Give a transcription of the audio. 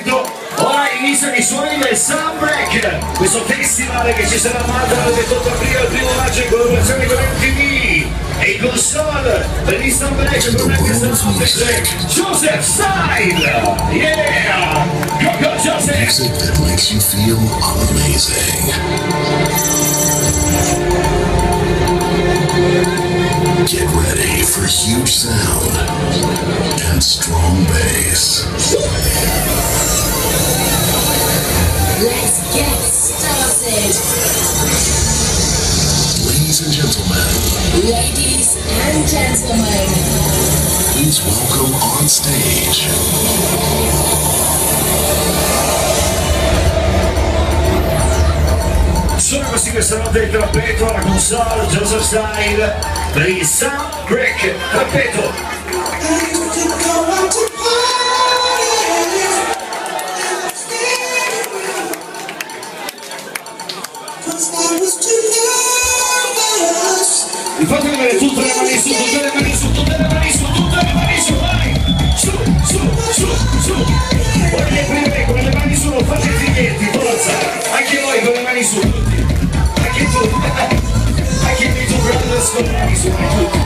perfetto. Ora iniziano i suoni del Sunbreak, questo festival che ci sarà a Malta dal 28 aprile al 1 maggio in collaborazione con MTV e i console per il Sunbreak con Joseph Style. Yeah! Go Joseph! Music that makes you feel amazing. Get ready for huge sound and strong bass. Let's get started. Ladies and gentlemen. Ladies and gentlemen. Please welcome on stage. Sono questi questa notte il trappeto alla console, Joseph Style per il Sunbreak. Trappeto. Vi fate vedere tutte le mani su, tutte le mani su, tutte le mani su, tutte le mani su, vai! Su, su. Voglio aprire con le mani su, non fate fighetti, forza! Anche voi con le mani su, tutti! Anche tu! Anche i tuoi brothers con le mani su, tutti!